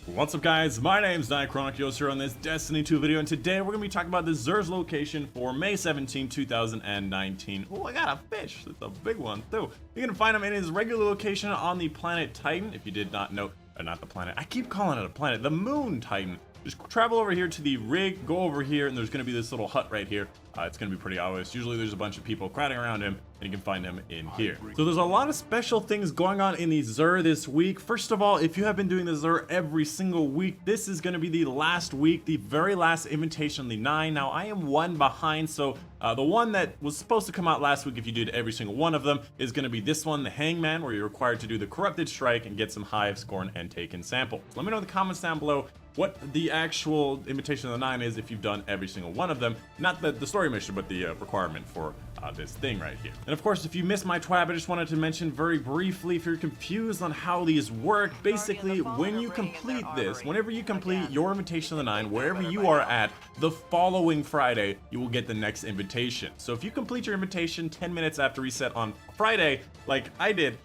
What's up guys, my name's Dychronic here on this Destiny 2 video, and today we're going to be talking about the D.A.R.C.I location for May 17, 2019. Oh, I got a fish. It's a big one too. You're going to find him in his regular location on the planet Titan, if you did not know. Not the planet, I keep calling it a planet, the moon Titan. Just travel over here to the rig, go over here, and there's going to be this little hut right here. It's going to be pretty obvious. Usually there's a bunch of people crowding around him, and you can find him in here. So there's a lot of special things going on in the D.A.R.C.I this week. First of all, if you have been doing the D.A.R.C.I every single week, this is going to be the last week, the very last invitation on the 9. Now, I am one behind, so the one that was supposed to come out last week, if you did every single one of them, is going to be this one, the Hangman, where you're required to do the Corrupted Strike and get some Hive, Scorn, and Taken samples. Let me know in the comments down below what the actual invitation of the 9 is if you've done every single one of them. Not the story mission, but the requirement for this thing right here. And of course, if you missed my twab, I just wanted to mention very briefly, if you're confused on how these work, basically when you complete this, whenever you complete your invitation of the 9, wherever you are at, the following Friday, you will get the next invitation. So if you complete your invitation 10 minutes after reset on Friday, like I did,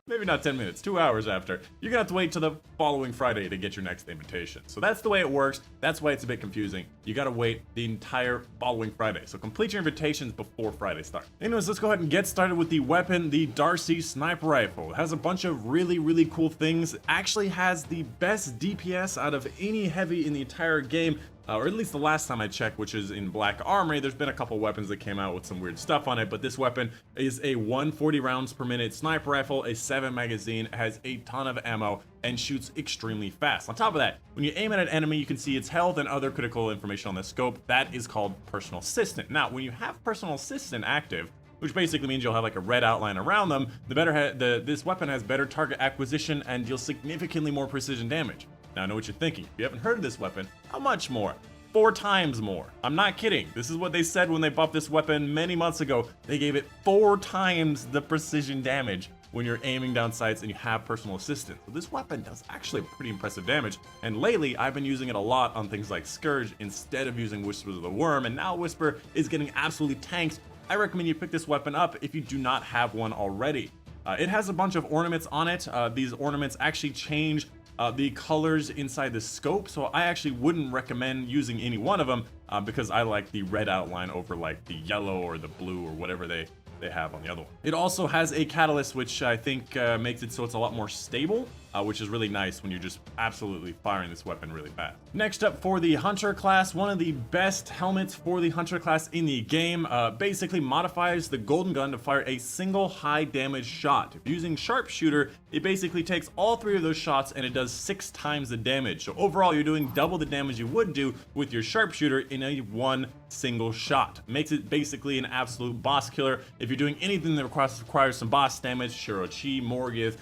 maybe not 10 minutes, 2 hours after, you're gonna have to wait till the following Friday to get your next invitation. So that's the way it works. That's why it's a bit confusing. You gotta wait the entire following Friday. So complete your invitations before Friday starts. Anyways, let's go ahead and get started with the weapon, the D.A.R.C.I sniper rifle. It has a bunch of really cool things. It actually has the best DPS out of any heavy in the entire game. Or at least the last time I checked, which is in Black Armory. There's been a couple weapons that came out with some weird stuff on it, but this weapon is a 140 rounds per minute sniper rifle, a 7 magazine, has a ton of ammo, and shoots extremely fast. On top of that, when you aim at an enemy, you can see its health and other critical information on the scope. That is called Personal Assistant. Now, when you have Personal Assistant active, which basically means you'll have like a red outline around them, this weapon has better target acquisition and deals significantly more precision damage. Now I know what you're thinking. If you haven't heard of this weapon, how much more? 4 times more. I'm not kidding. This is what they said when they buffed this weapon many months ago. They gave it 4 times the precision damage when you're aiming down sights and you have Personal Assistant. So this weapon does actually pretty impressive damage. And lately, I've been using it a lot on things like Scourge instead of using Whispers of the Worm, and now Whisper is getting absolutely tanked. I recommend you pick this weapon up if you do not have one already. It has a bunch of ornaments on it. These ornaments actually change the colors inside the scope, so I actually wouldn't recommend using any one of them because I like the red outline over like the yellow or the blue or whatever they have on the other one. It also has a catalyst, which I think makes it so it's a lot more stable, which is really nice when you're just absolutely firing this weapon really fast. Next up, for the Hunter class, one of the best helmets for the Hunter class in the game, basically modifies the golden gun to fire a single high damage shot. If using sharpshooter, it basically takes all 3 of those shots and it does 6 times the damage. So overall, you're doing double the damage you would do with your sharpshooter in a one single shot. Makes it basically an absolute boss killer. If you're doing anything that requires some boss damage, Shirochi, Morgith,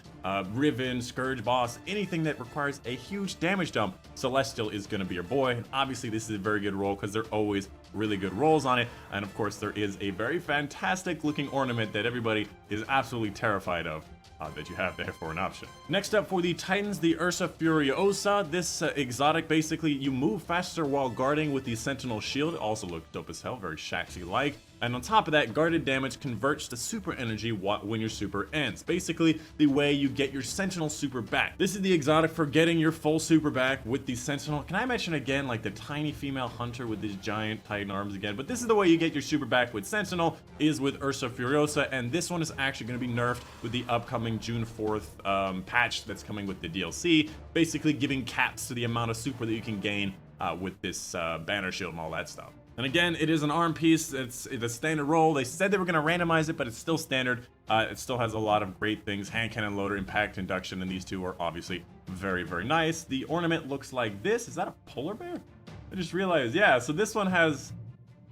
Riven, Scourge boss, anything that requires a huge damage dump, Celestial is going to be your boy. And obviously this is a very good roll because there are always really good rolls on it, and of course there is a very fantastic looking ornament that everybody is absolutely terrified of. That you have there for an option. Next up for the Titans, the Ursa Furiosa. This exotic, basically you move faster while guarding with the Sentinel Shield. It also looks dope as hell, very Shaxi-like. And on top of that, guarded damage converts to super energy when your super ends. Basically, the way you get your Sentinel super back. This is the exotic for getting your full super back with the Sentinel. Can I mention again, like the tiny female hunter with these giant Titan arms again? But this is the way you get your super back with Sentinel, is with Ursa Furiosa, and this one is actually going to be nerfed with the upcoming June 4th patch that's coming with the DLC, basically giving caps to the amount of super that you can gain with this banner shield and all that stuff. And again, it is an arm piece. It's a standard roll. They said they were going to randomize it, but it's still standard. It still has a lot of great things. Hand cannon loader, impact, induction, and these two are obviously very nice. The ornament looks like this. Is that a polar bear? I just realized, yeah, so this one has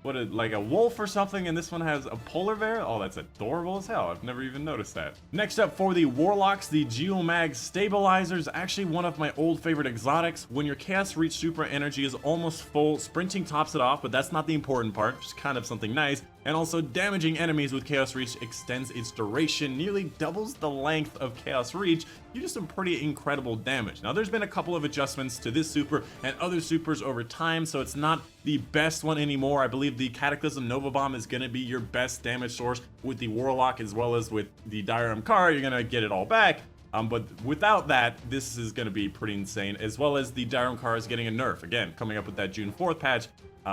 like a wolf or something, and this one has a polar bear? Oh, that's adorable as hell. I've never even noticed that. Next up for the Warlocks, the Geomag Stabilizers, actually one of my old favorite exotics. When your Chaos Reach super energy is almost full, sprinting tops it off, but that's not the important part, just kind of something nice. And also damaging enemies with Chaos Reach extends its duration, nearly doubles the length of Chaos Reach. You do some pretty incredible damage. Now there's been a couple of adjustments to this super and other supers over time, so it's not the best one anymore. I believe the Cataclysm Nova Bomb is going to be your best damage source with the Warlock, as well as with the Diorem Car. You're going to get it all back. But without that, this is going to be pretty insane, as well as the Diamond car is getting a nerf, again, coming up with that June 4th patch.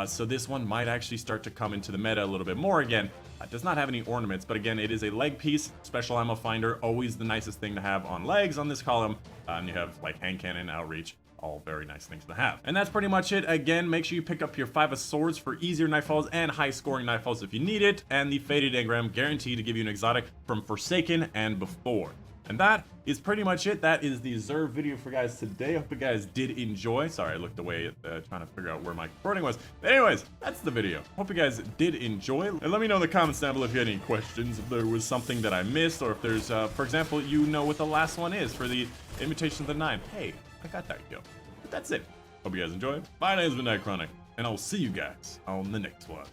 So this one might actually start to come into the meta a little bit more again. It does not have any ornaments, but again, it is a leg piece, special ammo finder, always the nicest thing to have on legs on this column. And you have like hand cannon, outreach, all very nice things to have. And that's pretty much it. Again, make sure you pick up your 5 of swords for easier nightfalls and high scoring nightfalls if you need it. And the faded engram guaranteed to give you an exotic from Forsaken and before. And that is pretty much it. That is the Zerv video for guys today. Hope you guys did enjoy. Sorry, I looked away at trying to figure out where my recording was. But anyways, that's the video. Hope you guys did enjoy. And let me know in the comments down below if you had any questions, if there was something that I missed, or if there's, for example, you know what the last one is for the Invitation to the Nine. Hey, I got that go. But that's it. Hope you guys enjoyed. My name's been Dychronic, and I'll see you guys on the next one.